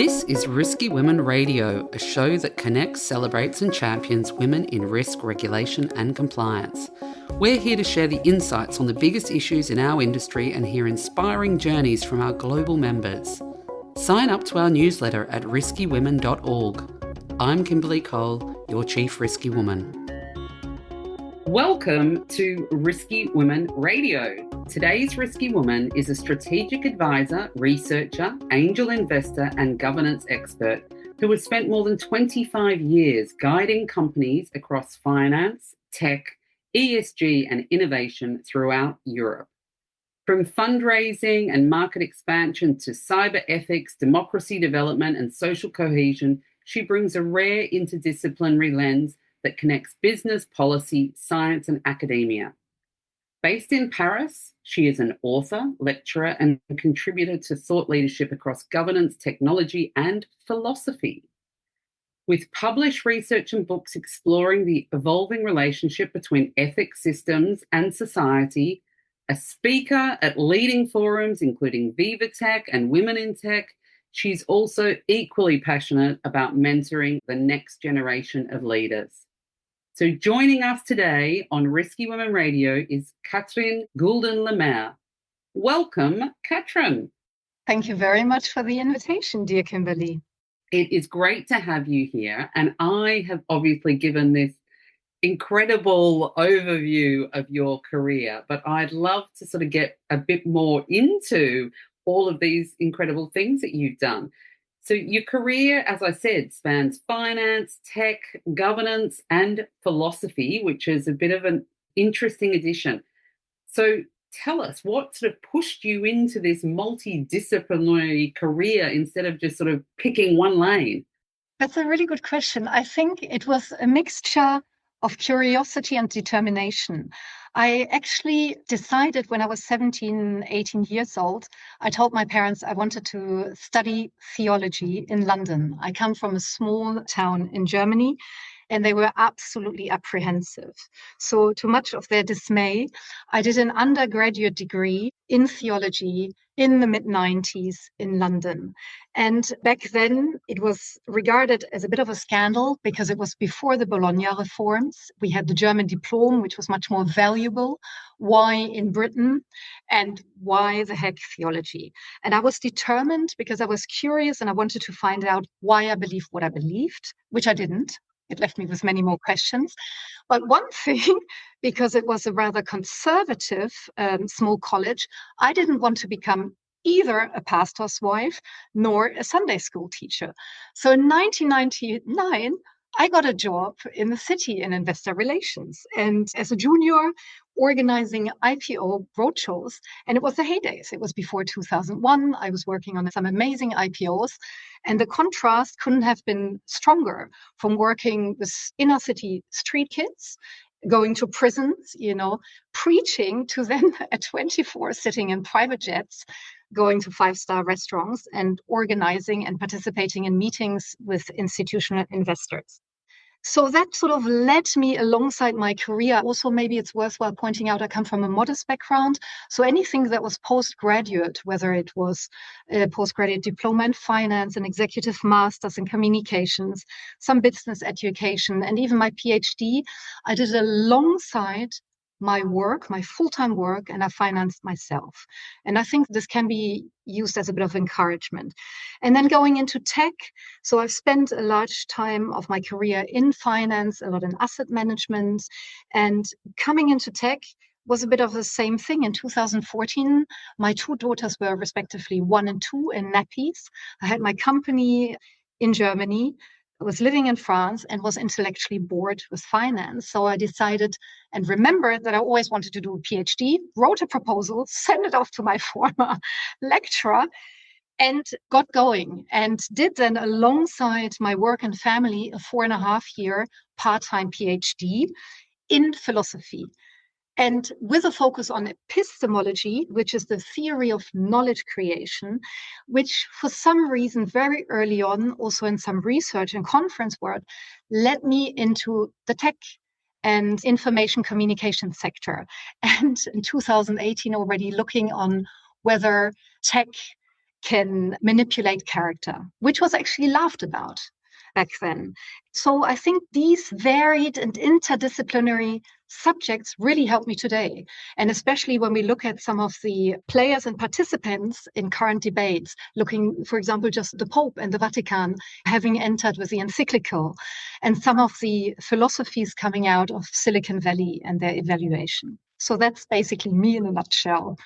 This is Risky Women Radio, a show that connects, celebrates and champions women in risk, regulation and compliance. We're here to share the insights on the biggest issues in our industry and hear inspiring journeys from our global members. Sign up to our newsletter at riskywomen.org. I'm Kimberley Cole, your Chief Risky Woman. Welcome to Risky Women Radio. Today's Risky Woman is a strategic advisor, researcher, angel investor and governance expert who has spent more than 25 years guiding companies across finance, tech, ESG and innovation throughout Europe. From fundraising and market expansion to cyber ethics, democracy development and social cohesion, she brings a rare interdisciplinary lens that connects business, policy, science and academia. Based in Paris, she is an author, lecturer and contributor to thought leadership across governance, technology and philosophy. With published research and books exploring the evolving relationship between ethics systems and society, a speaker at leading forums including Viva Tech and Women in Tech, she's also equally passionate about mentoring the next generation of leaders. So joining us today on Risky Women Radio is Katrin Gülden Le Maire. Welcome, Katrin. Thank you very much for the invitation, dear Kimberley. It is great to have you here. And I have obviously given this incredible overview of your career, but I'd love to sort of get a bit more into all of these incredible things that you've done. So your career, as I said, spans finance, tech, governance, and philosophy, which is a bit of an interesting addition. So tell us, what sort of pushed you into this multidisciplinary career instead of just sort of picking one lane? That's a really good question. I think it was a mixture of curiosity and determination. I actually decided when I was 17, 18 years old, I told my parents I wanted to study theology in London. I come from a small town in Germany, and they were absolutely apprehensive. So to much of their dismay, I did an undergraduate degree in theology in the mid-90s in London. And back then, it was regarded as a bit of a scandal because it was before the Bologna reforms. We had the German diploma, which was much more valuable. Why in Britain? And why the heck theology? And I was determined because I was curious and I wanted to find out why I believed what I believed, which I didn't. It left me with many more questions. But one thing, because it was a rather conservative small college, I didn't want to become either a pastor's wife nor a Sunday school teacher. So in 1999, I got a job in the city in investor relations. And as a junior, organizing IPO roadshows, and it was the heydays. It was before 2001. I was working on some amazing IPOs, and the contrast couldn't have been stronger from working with inner city street kids, going to prisons, preaching to them at 24, sitting in private jets, going to five-star restaurants and organizing and participating in meetings with institutional investors. So that sort of led me alongside my career. Also, maybe it's worthwhile pointing out I come from a modest background. So anything that was postgraduate, whether it was a postgraduate diploma in finance, an executive master's in communications, some business education, and even my PhD, I did alongside my work, my full-time work, and I financed myself. And I think this can be used as a bit of encouragement. And then going into tech, so I've spent a large time of my career in finance, a lot in asset management, and coming into tech was a bit of the same thing. In 2014, my two daughters were respectively 1 and 2 in nappies. I had my company in Germany. I was living in France and was intellectually bored with finance. So I decided and remembered that I always wanted to do a PhD, wrote a proposal, sent it off to my former lecturer, and got going. And did then, alongside my work and family, a 4.5-year part-time PhD in philosophy. And with a focus on epistemology, which is the theory of knowledge creation, which for some reason very early on, also in some research and conference work, led me into the tech and information communication sector. And in 2018, already looking on whether tech can manipulate character, which was actually laughed about back then. So I think these varied and interdisciplinary subjects really help me today. And especially when we look at some of the players and participants in current debates, looking, for example, just the Pope and the Vatican having entered with the encyclical, and some of the philosophies coming out of Silicon Valley and their evaluation. So that's basically me in a nutshell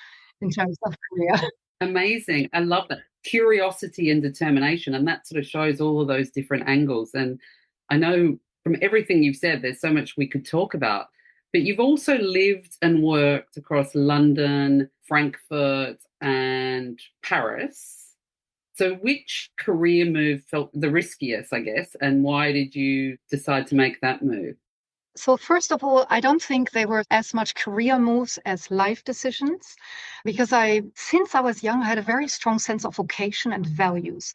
in terms of career. Amazing. I love that. Curiosity and determination. And that sort of shows all of those different angles. And I know from everything you've said, there's so much we could talk about. But you've also lived and worked across London, Frankfurt, and Paris. So which career move felt the riskiest, I guess, and why did you decide to make that move? So first of all, I don't think they were as much career moves as life decisions, because since I was young, I had a very strong sense of vocation and values.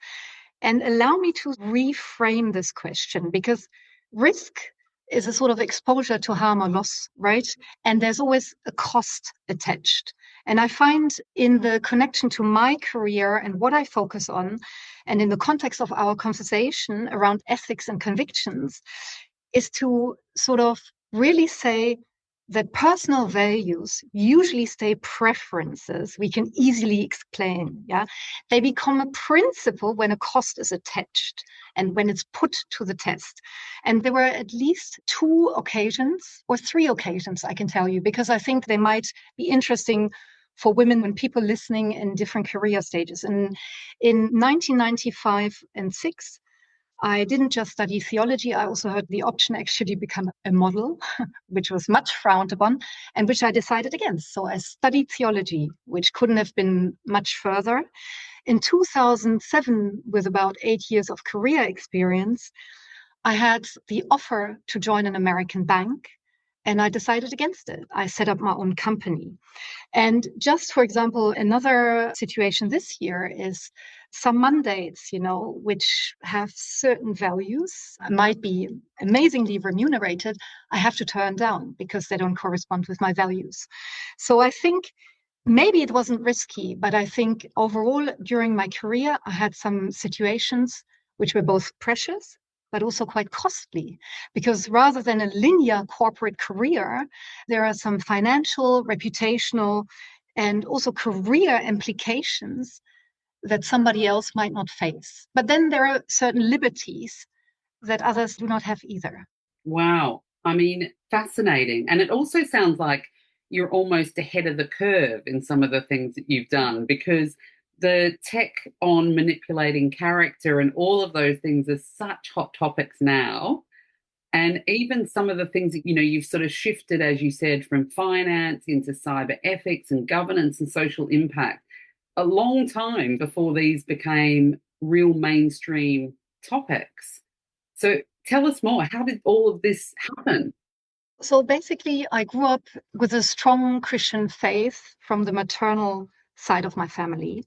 And allow me to reframe this question, because risk is a sort of exposure to harm or loss, right? And there's always a cost attached. And I find in the connection to my career and what I focus on, and in the context of our conversation around ethics and convictions, is to sort of really say that personal values usually stay preferences we can easily explain. Yeah, they become a principle when a cost is attached and when it's put to the test. And there were at least 2 occasions or 3 occasions, I can tell you, because I think they might be interesting for women when people listening in different career stages. And in 1995 and 6, I didn't just study theology. I also had the option actually become a model, which was much frowned upon and which I decided against. So I studied theology, which couldn't have been much further. In 2007, with about 8 years of career experience, I had the offer to join an American bank, and I decided against it. I set up my own company. And just, for example, another situation this year is some mandates, which have certain values, might be amazingly remunerated. I have to turn down because they don't correspond with my values. So I think maybe it wasn't risky, but I think overall during my career, I had some situations which were both precious but also quite costly, because rather than a linear corporate career, there are some financial, reputational, and also career implications that somebody else might not face. But then there are certain liberties that others do not have either. Wow. I mean, fascinating. And it also sounds like you're almost ahead of the curve in some of the things that you've done, because the tech on manipulating character and all of those things are such hot topics now. And even some of the things that, you've sort of shifted, as you said, from finance into cyber ethics and governance and social impact, a long time before these became real mainstream topics. So tell us more. How did all of this happen? So basically, I grew up with a strong Christian faith from the maternal side of my family.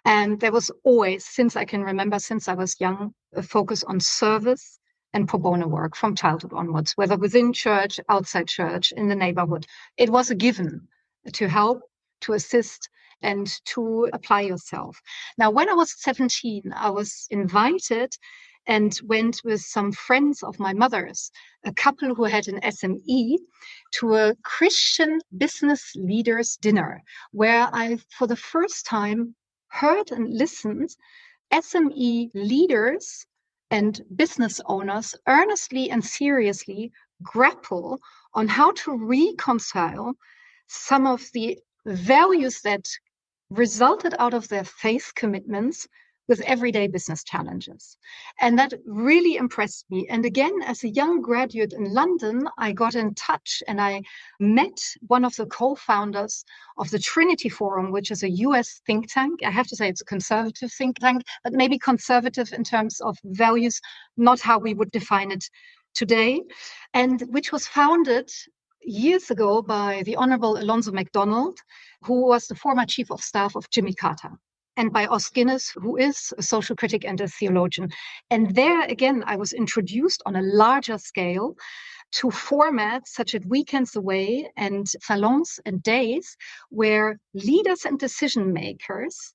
And there was always, since I can remember, since I was young, a focus on service and pro bono work from childhood onwards, whether within church, outside church, in the neighborhood. It was a given to help, to assist, and to apply yourself. Now, when I was 17, I was invited and went with some friends of my mother's, a couple who had an SME, to a Christian business leaders dinner, where I, for the first time, heard and listened SME leaders and business owners earnestly and seriously grapple on how to reconcile some of the values that resulted out of their faith commitments with everyday business challenges. And that really impressed me. And again, as a young graduate in London, I got in touch and I met one of the co-founders of the Trinity Forum, which is a US think tank. I have to say it's a conservative think tank, but maybe conservative in terms of values, not how we would define it today, and which was founded years ago by the Honorable Alonzo MacDonald, who was the former chief of staff of Jimmy Carter, and by Os Guinness, who is a social critic and a theologian. And there, again, I was introduced on a larger scale to formats such as Weekends Away and salons and days where leaders and decision makers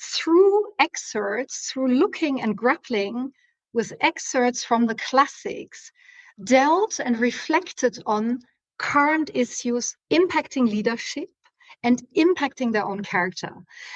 through excerpts, through looking and grappling with excerpts from the classics, dealt and reflected on current issues impacting leadership and impacting their own character.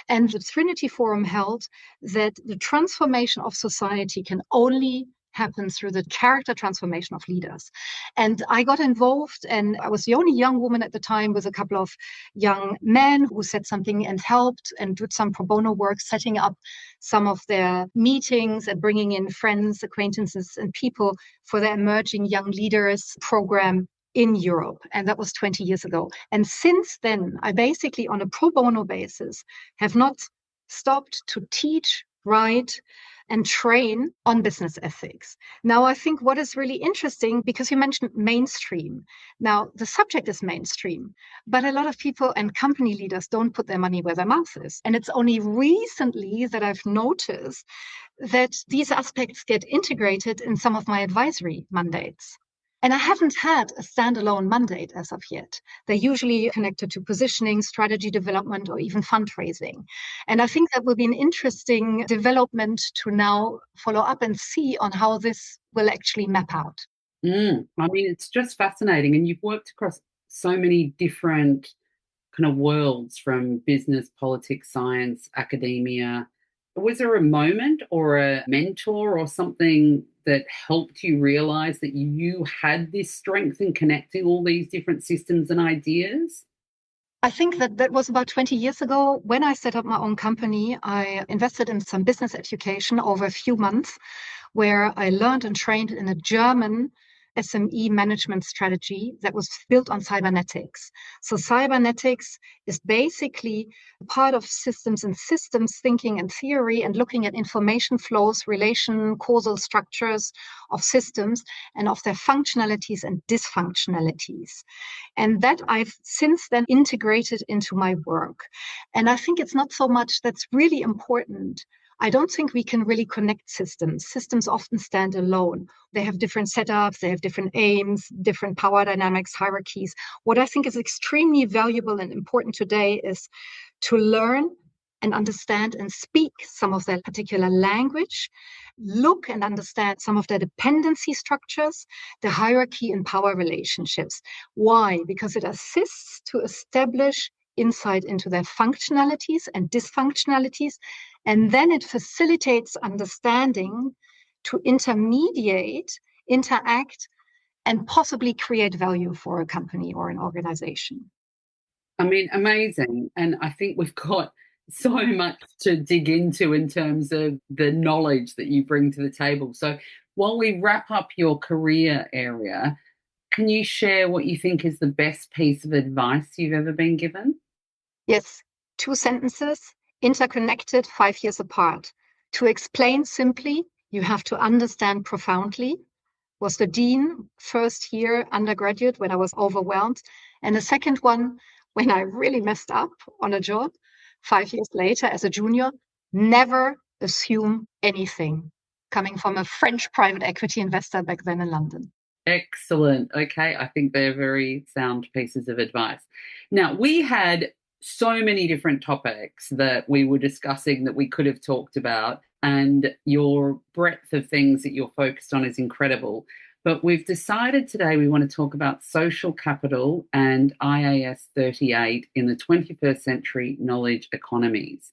And the Trinity Forum held that the transformation of society can only happen through the character transformation of leaders. And I got involved, and I was the only young woman at the time with a couple of young men who said something and helped and did some pro bono work, setting up some of their meetings and bringing in friends, acquaintances, and people for their emerging young leaders program in Europe. And that was 20 years ago. And since then, I basically, on a pro bono basis, have not stopped to teach, write, and train on business ethics. Now, I think what is really interesting, because you mentioned mainstream. Now, the subject is mainstream, but a lot of people and company leaders don't put their money where their mouth is. And it's only recently that I've noticed that these aspects get integrated in some of my advisory mandates. And I haven't had a standalone mandate as of yet. They're usually connected to positioning, strategy development, or even fundraising. And I think that will be an interesting development to now follow up and see on how this will actually map out. I mean, it's just fascinating. And you've worked across so many different kind of worlds, from business, politics, science, academia. Was there a moment or a mentor or something that helped you realize that you had this strength in connecting all these different systems and ideas? I think that was about 20 years ago. When I set up my own company, I invested in some business education over a few months, where I learned and trained in a German SME management strategy that was built on cybernetics. So cybernetics is basically part of systems and systems thinking and theory, and looking at information flows, relation, causal structures of systems and of their functionalities and dysfunctionalities. And that I've since then integrated into my work. And I think it's not so much that's really important. I don't think we can really connect systems. Systems often stand alone. They have different setups, they have different aims, different power dynamics, hierarchies. What I think is extremely valuable and important today is to learn and understand and speak some of their particular language, look and understand some of their dependency structures, the hierarchy and power relationships. Why? Because it assists to establish insight into their functionalities and dysfunctionalities, and then it facilitates understanding to intermediate, interact, and possibly create value for a company or an organization. I mean, amazing. And I think we've got so much to dig into in terms of the knowledge that you bring to the table. So while we wrap up your career area, can you share what you think is the best piece of advice you've ever been given? Yes, 2 sentences, interconnected, 5 years apart. To explain simply, you have to understand profoundly, was the dean first year undergraduate when I was overwhelmed. And the second one, when I really messed up on a job 5 years later as a junior, never assume anything. Coming from a French private equity investor back then in London. Excellent. Okay. I think they're very sound pieces of advice. Now, we had so many different topics that we were discussing that we could have talked about, and your breadth of things that you're focused on is incredible. But we've decided today we want to talk about social capital and IAS 38 in the 21st century knowledge economies.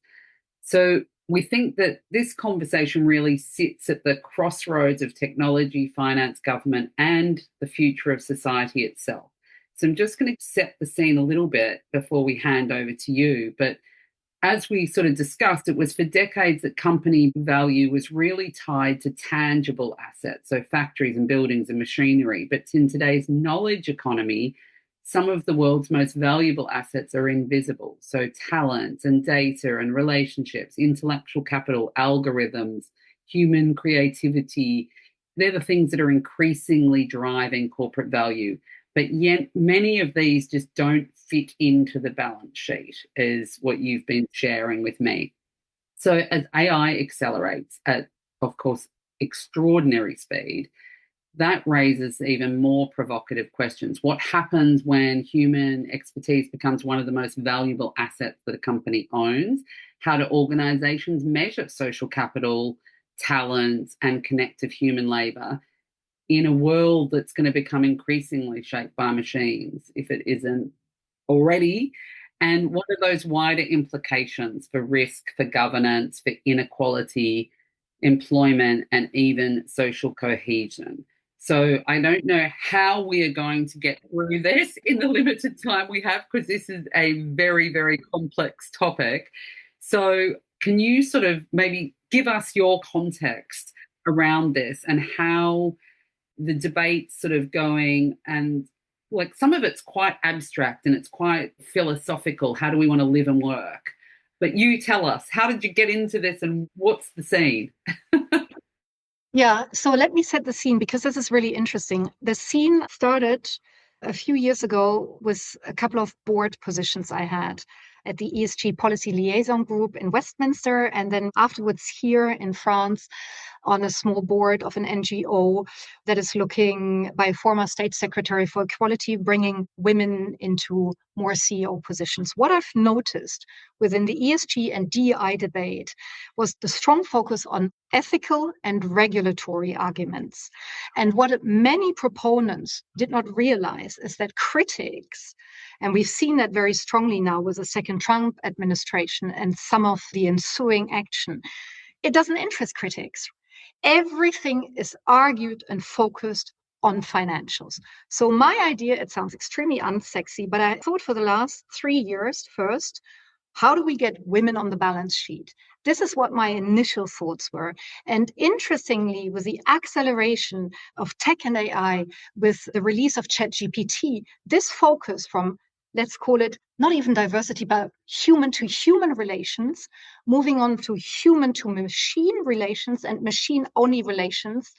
So we think that this conversation really sits at the crossroads of technology, finance, government, and the future of society itself. So I'm just going to set the scene a little bit before we hand over to you. But as we sort of discussed, it was for decades that company value was really tied to tangible assets, so factories and buildings and machinery. But in today's knowledge economy, some of the world's most valuable assets are invisible. So talent and data and relationships, intellectual capital, algorithms, human creativity, they're the things that are increasingly driving corporate value. But yet many of these just don't fit into the balance sheet, is what you've been sharing with me. So as AI accelerates at, of course, extraordinary speed, that raises even more provocative questions. What happens when human expertise becomes one of the most valuable assets that a company owns? how do organisations measure social capital, talent, and connective human labour in a world that's going to become increasingly shaped by machines, if it isn't already? And what are those wider implications for risk, for governance, for inequality, employment, and even social cohesion? So I don't know how we are going to get through this in the limited time we have, because this is a very, very complex topic. So can you sort of maybe give us your context around this and how the debate's sort of going? And like some of it's quite abstract and it's quite philosophical. How do we want to live and work? But you tell us, how did you get into this and what's the scene? Yeah, so let me set the scene because this is really interesting. The scene started a few years ago with a couple of board positions I had at the ESG Policy Liaison Group in Westminster, and then afterwards here in France on a small board of an NGO that is looking, by a former state secretary for equality, bringing women into more CEO positions. What I've noticed within the ESG and DEI debate was the strong focus on ethical and regulatory arguments. And what many proponents did not realize is that critics, and we've seen that very strongly now with the second Trump administration and some of the ensuing action, it doesn't interest critics. Everything is argued and focused on financials. So my idea, it sounds extremely unsexy, but I thought for the last 3 years, first, how do we get women on the balance sheet? This is what my initial thoughts were. And interestingly, with the acceleration of tech and AI, with the release of ChatGPT, this focus from, let's call it, not even diversity, but human to human relations, moving on to human to machine relations and machine only relations,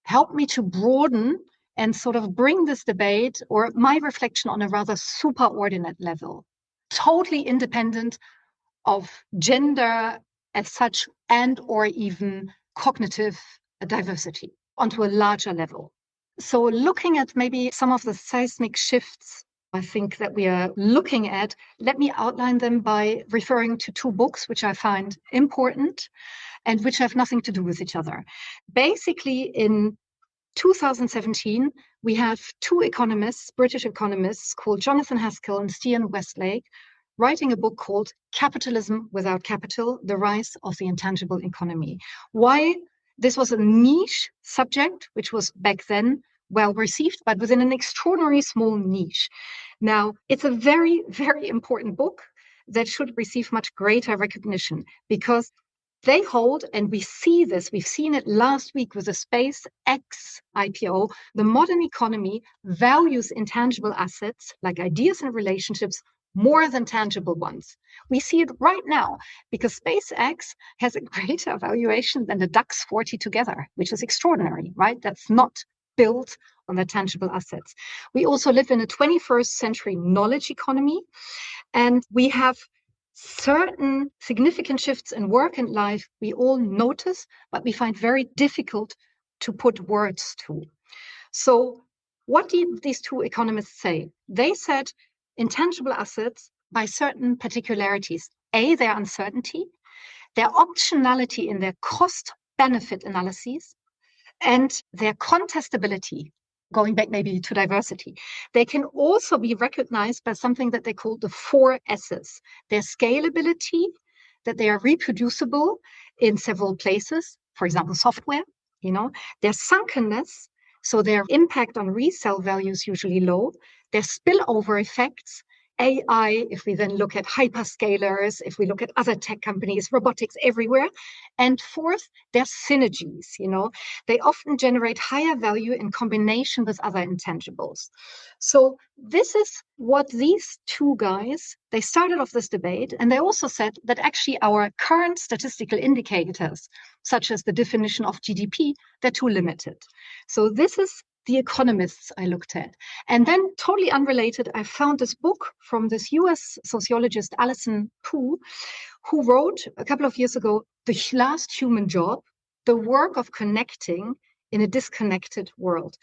helped me to broaden and sort of bring this debate or my reflection on a rather superordinate level, totally independent of gender as such and or even cognitive diversity onto a larger level. So looking at maybe some of the seismic shifts I think that we are looking at, let me outline them by referring to 2 books which I find important and which have nothing to do with each other. Basically, in 2017, we have 2 economists, British economists, called Jonathan Haskell and Stian Westlake, writing a book called Capitalism Without Capital, The Rise of the Intangible Economy. Why? This was a niche subject, which was back then well received, but within an extraordinarily small niche. Now, it's a very, very important book that should receive much greater recognition because they hold, and we see this, we've seen it last week with the SpaceX IPO, the modern economy values intangible assets like ideas and relationships more than tangible ones. We see it right now because SpaceX has a greater valuation than the DAX 40 together, which is extraordinary, right? That's not built on the tangible assets. We also live in a 21st century knowledge economy, and we have certain significant shifts in work and life we all notice, but we find very difficult to put words to. So what did these 2 economists say? They said intangible assets, by certain particularities, A, their uncertainty, their optionality in their cost-benefit analyses, and their contestability, going back maybe to diversity. They can also be recognized by something that they call the 4 S's. Their scalability, that they are reproducible in several places, for example, software, their sunkenness, so their impact on resale value is usually low, their spillover effects, AI, if we then look at hyperscalers, if we look at other tech companies, robotics everywhere. And fourth, their synergies, they often generate higher value in combination with other intangibles. So this is what these 2 guys, they started off this debate, and they also said that actually our current statistical indicators, such as the definition of GDP, they're too limited. So this is the economists I looked at. And then, totally unrelated, I found this book from this US sociologist, Alison Poo, who wrote a couple of years ago, The Last Human Job, the work of connecting in a disconnected world.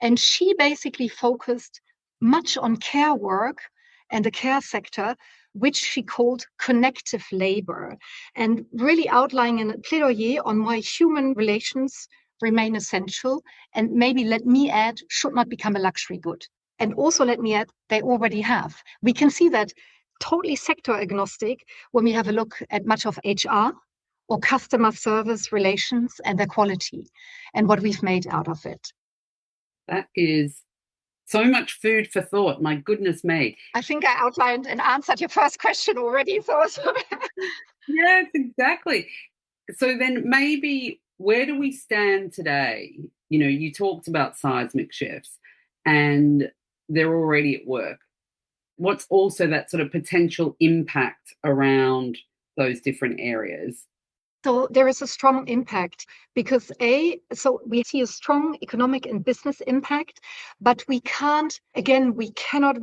And she basically focused much on care work and the care sector, which she called connective labor, and really outlining a plaidoyer on why human relations remain essential, and maybe, let me add, should not become a luxury good. And also, let me add, they already have. We can see that totally sector agnostic when we have a look at much of HR or customer service relations and their quality and what we've made out of it. That is so much food for thought. My goodness me. I think I outlined and answered your first question already. So Yes, exactly. So then maybe where do we stand today? You know, you talked about seismic shifts and they're already at work. What's also that sort of potential impact around those different areas? So there is a strong impact because so we see a strong economic and business impact, but we cannot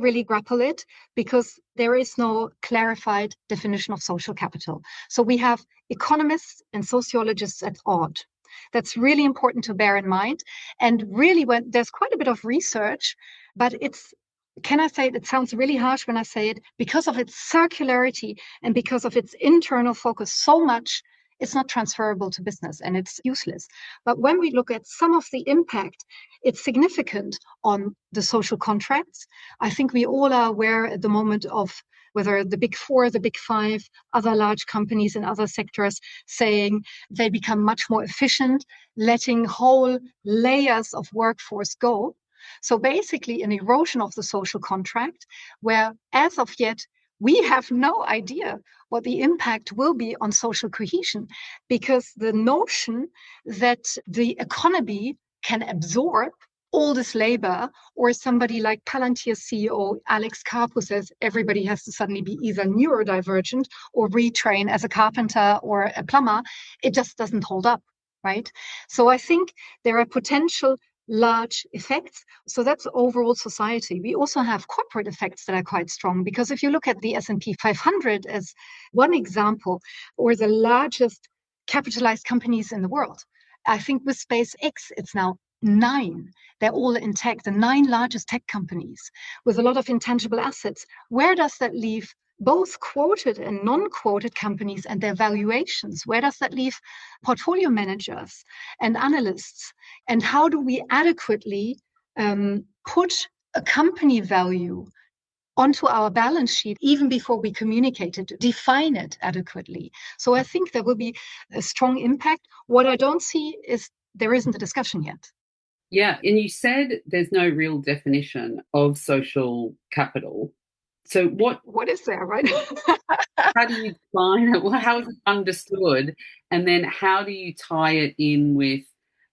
really grapple it because there is no clarified definition of social capital. So we have economists and sociologists at odds. That's really important to bear in mind. And really, when there's quite a bit of research, but can I say it sounds really harsh when I say it, because of its circularity and because of its internal focus so much, it's not transferable to business and it's useless. But when we look at some of the impact, it's significant on the social contracts. I think we all are aware at the moment of whether the big four, the big five, other large companies in other sectors saying they become much more efficient, letting whole layers of workforce go. So basically an erosion of the social contract, where as of yet, we have no idea what the impact will be on social cohesion, because the notion that the economy can absorb all this labor, or somebody like Palantir CEO Alex Karp, who says everybody has to suddenly be either neurodivergent or retrain as a carpenter or a plumber, it just doesn't hold up, right? So I think there are potential large effects. So that's overall society. We also have corporate effects that are quite strong, because if you look at the S&P 500 as one example, or the largest capitalized companies in the world, I think with SpaceX, it's now 9. They're all in tech, the 9 largest tech companies with a lot of intangible assets. Where does that leave both quoted and non-quoted companies and their valuations? Where does that leave portfolio managers and analysts? And how do we adequately put a company value onto our balance sheet even before we communicate it, define it adequately? So I think there will be a strong impact. What I don't see is there isn't a discussion yet. Yeah, and you said there's no real definition of social capital. So what is there, right? How do you define it? Well, how is it understood? And then how do you tie it in with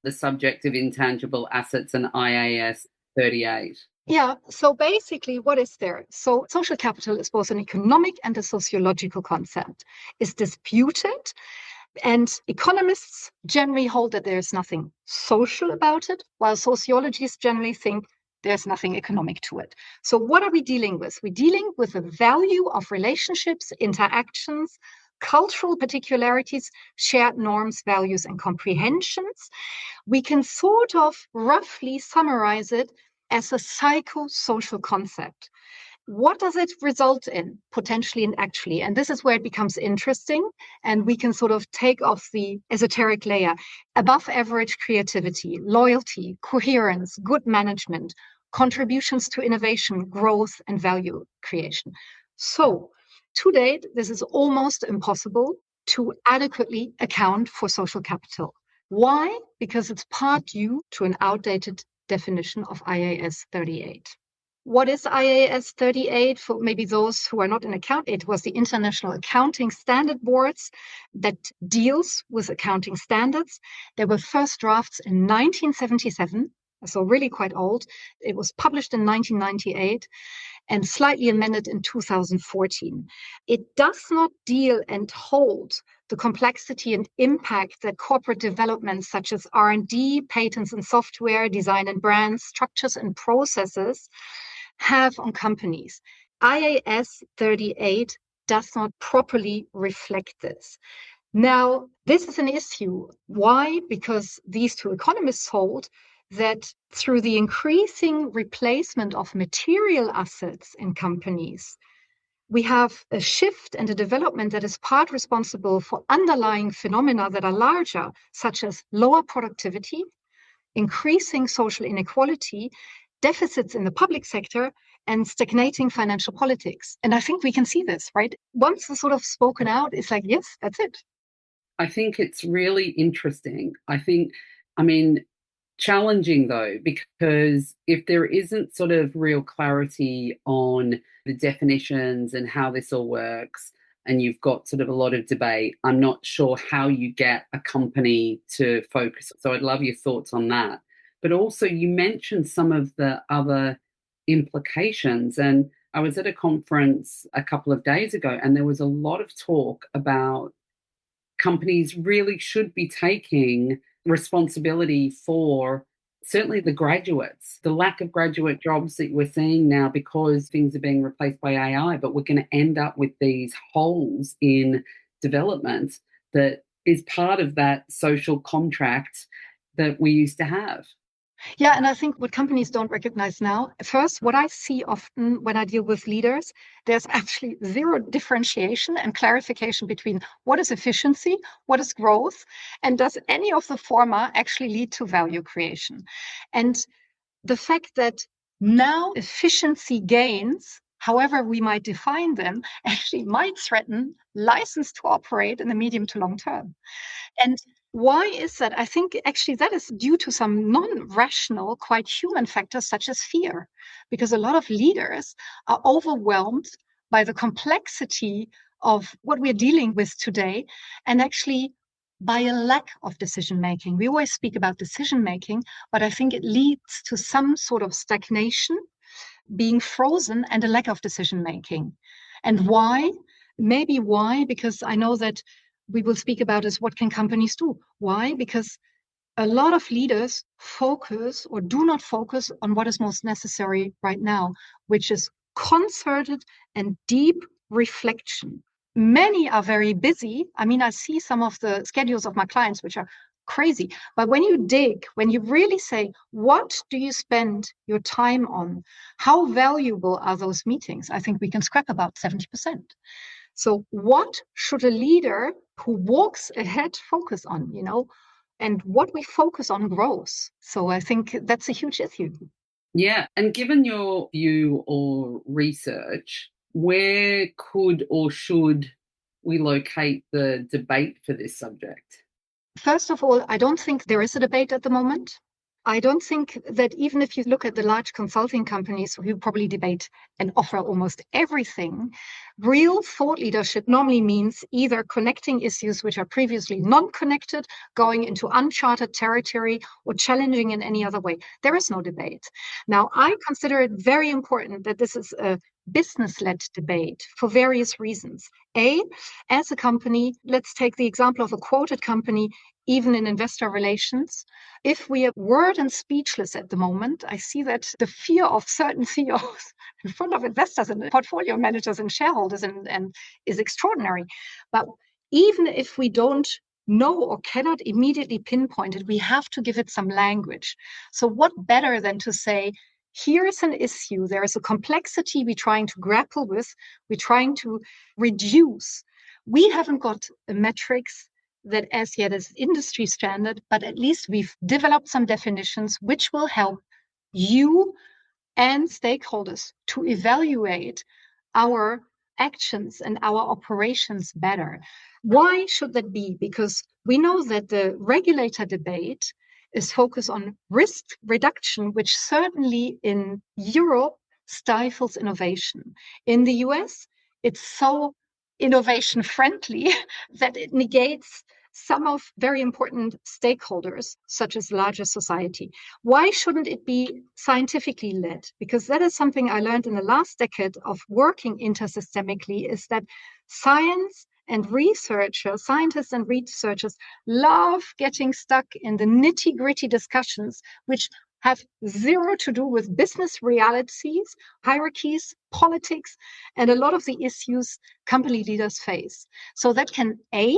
the subject of intangible assets and IAS 38? Yeah, so basically, what is there? So social capital is both an economic and a sociological concept. It's disputed, and economists generally hold that there's nothing social about it, while sociologists generally think there's nothing economic to it. So what are we dealing with? We're dealing with the value of relationships, interactions, cultural particularities, shared norms, values, and comprehensions. We can sort of roughly summarize it as a psychosocial concept. What does it result in, potentially and actually? And this is where it becomes interesting, and we can sort of take off the esoteric layer. Above average creativity, loyalty, coherence, good management, contributions to innovation, growth, and value creation. So to date, this is almost impossible to adequately account for social capital. Why? Because it's part due to an outdated definition of IAS 38. What is IAS 38? For maybe those who are not in account, it was the International Accounting Standard Boards that deals with accounting standards. There were first drafts in 1977, so really quite old. It was published in 1998 and slightly amended in 2014. It does not deal and hold the complexity and impact that corporate developments such as R&D, patents and software, design and brands, structures and processes have on companies. IAS 38 does not properly reflect this. Now, this is an issue. Why? Because these two economists hold that through the increasing replacement of material assets in companies we have a shift and a development that is part responsible for underlying phenomena that are larger, such as lower productivity, increasing social inequality, deficits in the public sector, and stagnating financial politics. And I think we can see this, right? Once it's sort of spoken out, it's like, yes, that's it. I think it's really interesting. Challenging though, because if there isn't sort of real clarity on the definitions and how this all works, and you've got sort of a lot of debate, I'm not sure how you get a company to focus. So I'd love your thoughts on that. But also, you mentioned some of the other implications. And I was at a conference a couple of days ago, and there was a lot of talk about companies really should be taking responsibility for certainly the graduates, the lack of graduate jobs that we're seeing now because things are being replaced by AI, but we're going to end up with these holes in development that is part of that social contract that we used to have. Yeah, and I think what companies don't recognize now, first, what I see often when I deal with leaders, there's actually zero differentiation and clarification between what is efficiency, what is growth, and does any of the former actually lead to value creation? And the fact that now efficiency gains, however we might define them, actually might threaten license to operate in the medium to long term. And why is that? I think actually that is due to some non-rational, quite human factors such as fear, because a lot of leaders are overwhelmed by the complexity of what we're dealing with today, and actually by a lack of decision making. We always speak about decision making, but I think it leads to some sort of stagnation, being frozen, and a lack of decision making. And why? Maybe why? Because I know that we will speak about is what can companies do? Why? Because a lot of leaders focus or do not focus on what is most necessary right now, which is concerted and deep reflection. Many are very busy. I mean, I see some of the schedules of my clients, which are crazy. But when you dig, when you really say, what do you spend your time on? How valuable are those meetings? I think we can scrap about 70%. So what should a leader who walks ahead focus on, and what we focus on grows. So I think that's a huge issue. Yeah. And given your view or research, where could or should we locate the debate for this subject? First of all, I don't think there is a debate at the moment. I don't think that even if you look at the large consulting companies who probably debate and offer almost everything, real thought leadership normally means either connecting issues which are previously non-connected, going into uncharted territory, or challenging in any other way. There is no debate. Now, I consider it very important that this is a business-led debate for various reasons. A, as a company, let's take the example of a quoted company, even in investor relations. If we are word and speechless at the moment, I see that the fear of certain CEOs in front of investors and portfolio managers and shareholders and is extraordinary. But even if we don't know or cannot immediately pinpoint it, we have to give it some language. So what better than to say, here's an issue, there is a complexity we're trying to grapple with, we're trying to reduce. We haven't got a metrics that as yet is industry standard, but at least we've developed some definitions which will help you and stakeholders to evaluate our actions and our operations better. Why should that be? Because we know that the regulator debate is focused on risk reduction, which certainly in Europe stifles innovation. In the US, it's so innovation friendly that it negates some of very important stakeholders, such as larger society. Why shouldn't it be scientifically led? Because that is something I learned in the last decade of working intersystemically, is that scientists and researchers love getting stuck in the nitty-gritty discussions, which have zero to do with business realities, hierarchies, politics, and a lot of the issues company leaders face. So that can aid,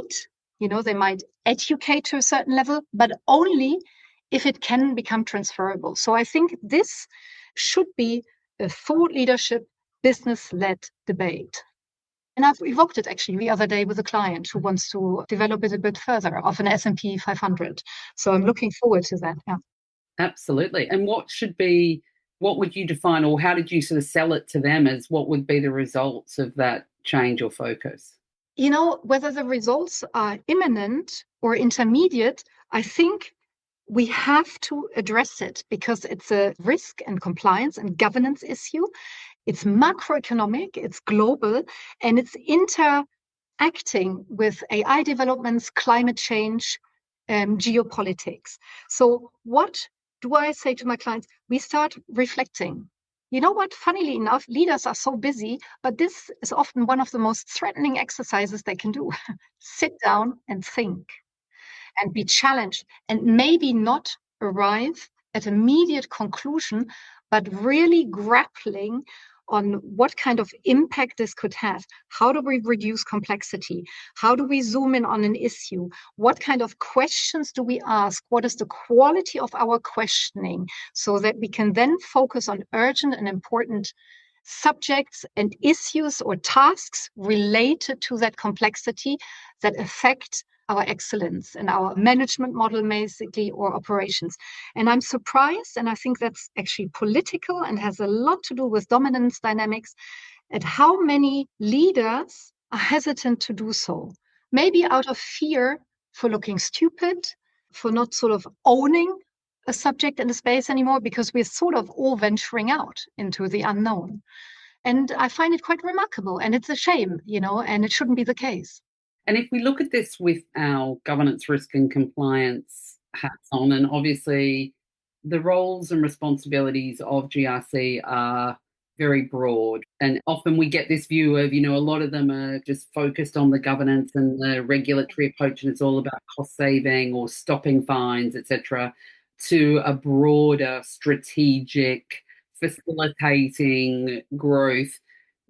they might educate to a certain level, but only if it can become transferable. So I think this should be a thought leadership, business-led debate. And I've evoked it actually the other day with a client who wants to develop it a bit further of an S&P 500. So I'm looking forward to that. Yeah. Absolutely. And what would you define, or how did you sort of sell it to them as what would be the results of that change or focus? Whether the results are imminent or intermediate, I think we have to address it because it's a risk and compliance and governance issue. It's macroeconomic, it's global, and it's interacting with AI developments, climate change, geopolitics. So what do I say to my clients? We start reflecting. You know what? Funnily enough, leaders are so busy, but this is often one of the most threatening exercises they can do. Sit down and think and be challenged and maybe not arrive at immediate conclusion, but really grappling on what kind of impact this could have. How do we reduce complexity? How do we zoom in on an issue? What kind of questions do we ask? What is the quality of our questioning so that we can then focus on urgent and important subjects and issues or tasks related to that complexity that affect our excellence and our management model, basically, or operations. And I'm surprised, and I think that's actually political and has a lot to do with dominance dynamics, at how many leaders are hesitant to do so. Maybe out of fear for looking stupid, for not sort of owning a subject in a space anymore, because we're sort of all venturing out into the unknown. And I find it quite remarkable, and it's a shame, and it shouldn't be the case. And if we look at this with our governance, risk and compliance hats on, and obviously the roles and responsibilities of GRC are very broad. And often we get this view of, a lot of them are just focused on the governance and the regulatory approach, and it's all about cost saving or stopping fines, etc., to a broader strategic facilitating growth.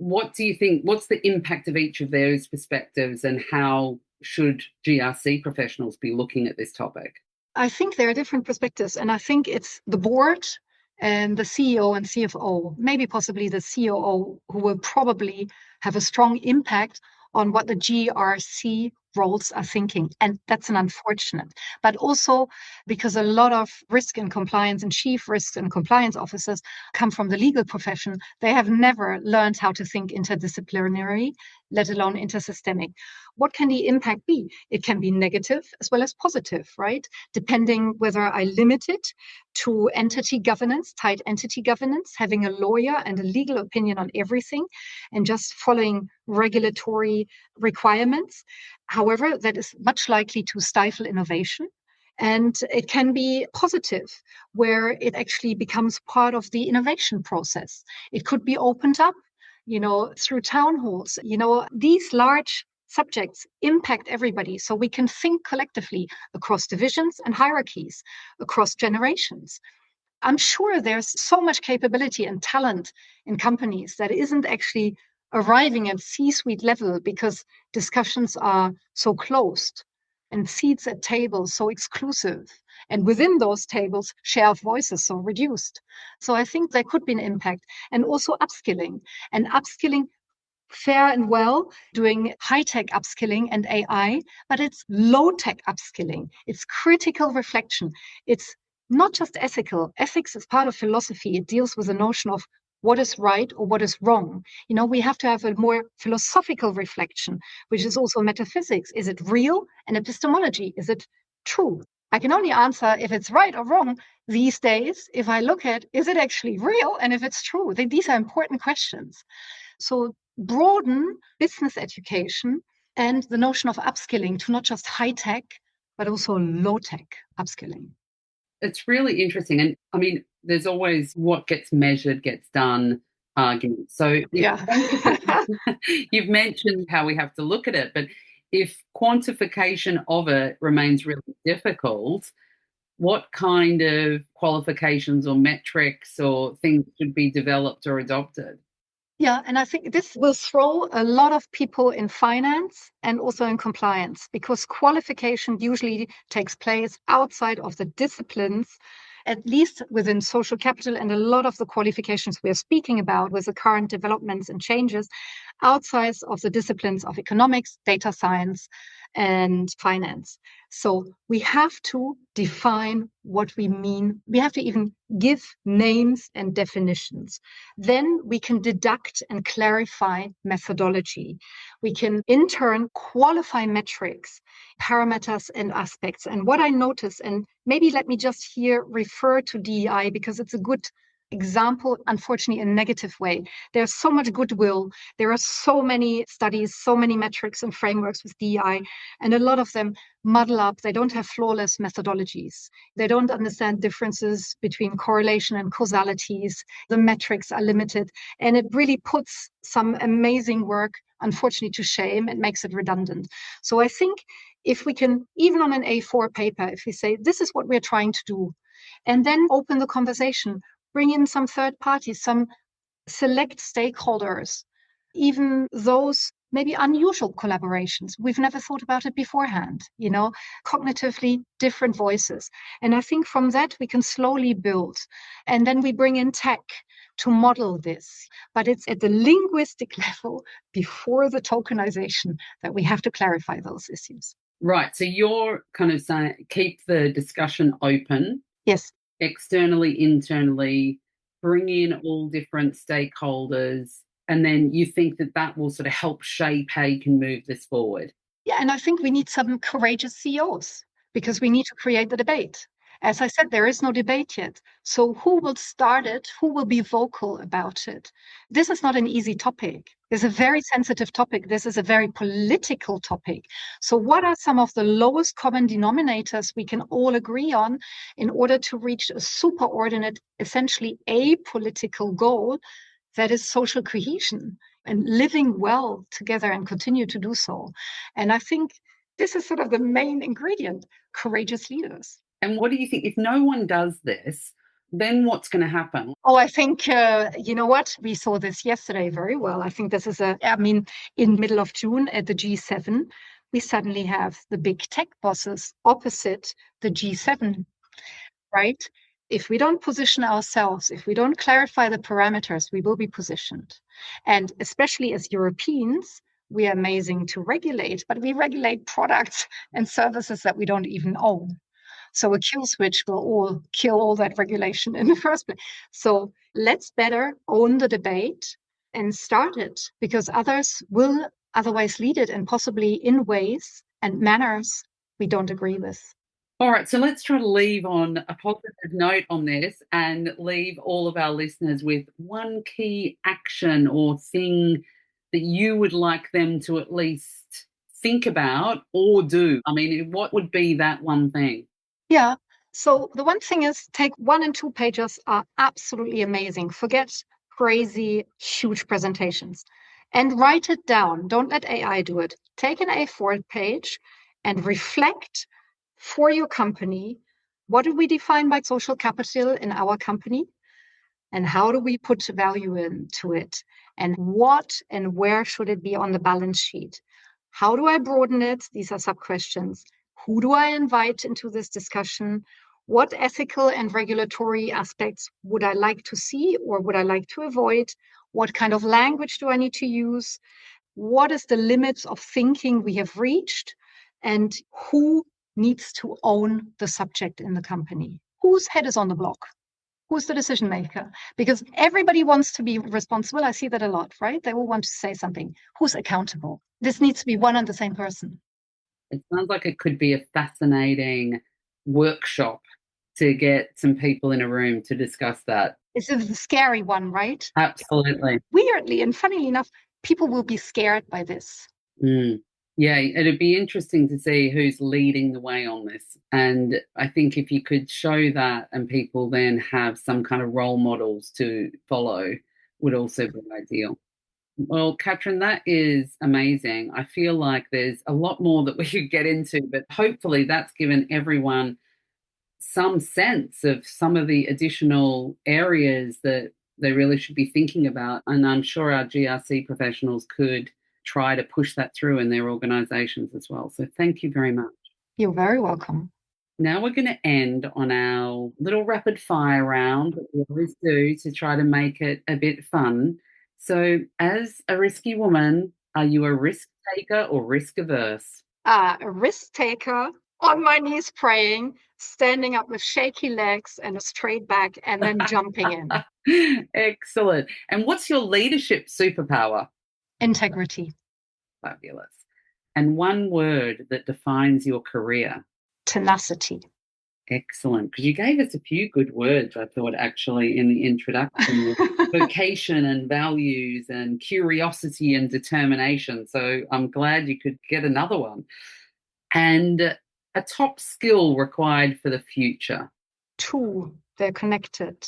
What do you think, what's the impact of each of those perspectives, and how should GRC professionals be looking at this topic? I think there are different perspectives, and I think it's the board and the CEO and CFO, maybe possibly the COO, who will probably have a strong impact on what the GRC roles are thinking. And that's an unfortunate, but also because a lot of risk and compliance and chief risk and compliance officers come from the legal profession. They have never learned how to think interdisciplinary, let alone intersystemic. What can the impact be? It can be negative as well as positive, right? Depending whether I limit it to entity governance, tight entity governance, having a lawyer and a legal opinion on everything, and just following regulatory requirements. However, that is much likely to stifle innovation. And it can be positive, where it actually becomes part of the innovation process. It could be opened up, through town halls. These large subjects impact everybody. So we can think collectively across divisions and hierarchies, across generations. I'm sure there's so much capability and talent in companies that isn't actually arriving at C-suite level because discussions are so closed and seats at tables so exclusive. And within those tables, share of voices so reduced. So I think there could be an impact. And also upskilling. And upskilling fair and well, doing high-tech upskilling and AI, but it's low-tech upskilling. It's critical reflection. It's not just ethical. Ethics is part of philosophy. It deals with the notion of what is right or what is wrong. We have to have a more philosophical reflection, which is also metaphysics. Is it real? And epistemology. Is it true? I can only answer if it's right or wrong these days if I look at, is it actually real? And if it's true, these are important questions. So broaden business education and the notion of upskilling to not just high tech, but also low tech upskilling. It's really interesting. And I mean, there's always what gets measured gets done argument. So yeah. You've mentioned how we have to look at it, but if quantification of it remains really difficult, what kind of qualifications or metrics or things should be developed or adopted? Yeah, and I think this will throw a lot of people in finance and also in compliance, because qualification usually takes place outside of the disciplines at least within social capital and a lot of the qualifications we're speaking about with the current developments and changes outside of the disciplines of economics, data science, and finance. So we have to define what we mean. We have to even give names and definitions. Then we can deduct and clarify methodology. We can in turn qualify metrics, parameters, and aspects. And what I notice, and maybe let me just here refer to DEI because it's a good example, unfortunately, in a negative way. There's so much goodwill. There are so many studies, so many metrics and frameworks with DEI, and a lot of them muddle up. They don't have flawless methodologies. They don't understand differences between correlation and causalities. The metrics are limited, and it really puts some amazing work, unfortunately, to shame. It makes it redundant. So I think if we can, even on an A4 paper, if we say, this is what we're trying to do, and then open the conversation, bring in some third parties, some select stakeholders, even those maybe unusual collaborations. We've never thought about it beforehand, cognitively different voices. And I think from that, we can slowly build. And then we bring in tech to model this. But it's at the linguistic level before the tokenization that we have to clarify those issues. Right. So you're kind of saying keep the discussion open. Yes. Externally, internally, bring in all different stakeholders, and then you think that will sort of help shape how you can move this forward. Yeah, and I think we need some courageous CEOs because we need to create the debate. As I said, there is no debate yet. So who will start it? Who will be vocal about it? This is not an easy topic. It's a very sensitive topic. This is a very political topic. So what are some of the lowest common denominators we can all agree on in order to reach a superordinate, essentially apolitical goal that is social cohesion and living well together and continue to do so? And I think this is sort of the main ingredient, courageous leaders. And what do you think, if no one does this, then what's going to happen? Oh, I think, you know what? We saw this yesterday very well. I think this is in middle of June at the G7, we suddenly have the big tech bosses opposite the G7, right? If we don't position ourselves, if we don't clarify the parameters, we will be positioned. And especially as Europeans, we are amazing to regulate, but we regulate products and services that we don't even own. So a kill switch will all kill all that regulation in the first place. So let's better own the debate and start it, because others will otherwise lead it, and possibly in ways and manners we don't agree with. All right, so let's try to leave on a positive note on this and leave all of our listeners with one key action or thing that you would like them to at least think about or do. I mean, what would be that one thing? Yeah. So the one thing is, take 1 and 2 pages are absolutely amazing. Forget crazy, huge presentations and write it down. Don't let AI do it. Take an A4 page and reflect for your company. What do we define by social capital in our company? And how do we put value into it? And what and where should it be on the balance sheet? How do I broaden it? These are sub-questions. Who do I invite into this discussion? What ethical and regulatory aspects would I like to see or would I like to avoid? What kind of language do I need to use? What is the limits of thinking we have reached? And who needs to own the subject in the company? Whose head is on the block? Who's the decision maker? Because everybody wants to be responsible. I see that a lot, right? They all want to say something. Who's accountable? This needs to be one and the same person. It sounds like it could be a fascinating workshop to get some people in a room to discuss that. It's a scary one, right? Absolutely. Weirdly and funnily enough, people will be scared by this. Yeah, it'd be interesting to see who's leading the way on this. And I think if you could show that and people then have some kind of role models to follow, would also be ideal. Well, Katrin, that is amazing. I feel like there's a lot more that we could get into, but hopefully that's given everyone some sense of some of the additional areas that they really should be thinking about. And I'm sure our GRC professionals could try to push that through in their organisations as well. So thank you very much. You're very welcome. Now we're going to end on our little rapid fire round that we always do to try to make it a bit fun. So, as a risky woman, are you a risk taker or risk averse? A risk taker, on my knees praying, standing up with shaky legs and a straight back, and then jumping in. Excellent. And what's your leadership superpower? Integrity. Fabulous. And one word that defines your career? Tenacity. Excellent. Because you gave us a few good words, I thought, actually, in the introduction. Vocation and values and curiosity and determination. So I'm glad you could get another one. And a top skill required for the future? Two, they're connected.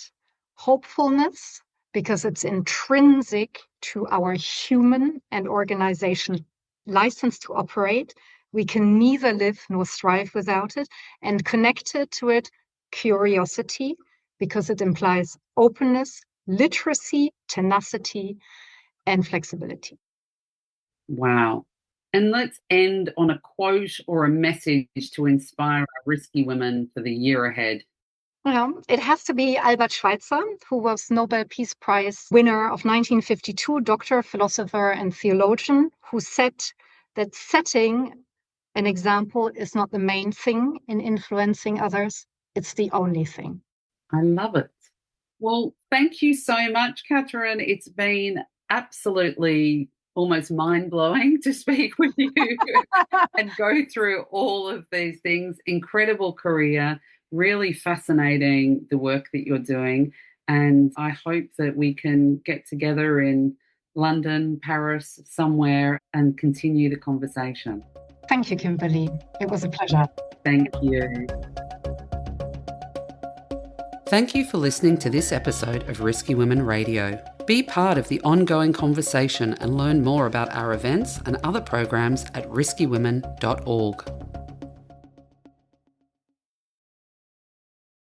Hopefulness, because it's intrinsic to our human and organization license to operate. We can neither live nor thrive without it. And connected to it, curiosity, because it implies openness, literacy, tenacity, and flexibility. Wow. And let's end on a quote or a message to inspire our risky women for the year ahead. Well, it has to be Albert Schweitzer, who was Nobel Peace Prize winner of 1952, doctor, philosopher, and theologian, who said that setting an example is not the main thing in influencing others. It's the only thing. I love it. Well, thank you so much, Katrin. It's been absolutely almost mind-blowing to speak with you and go through all of these things. Incredible career, really fascinating the work that you're doing. And I hope that we can get together in London, Paris, somewhere and continue the conversation. Thank you, Kimberley. It was a pleasure. Thank you. Thank you for listening to this episode of Risky Women Radio. Be part of the ongoing conversation and learn more about our events and other programs at riskywomen.org.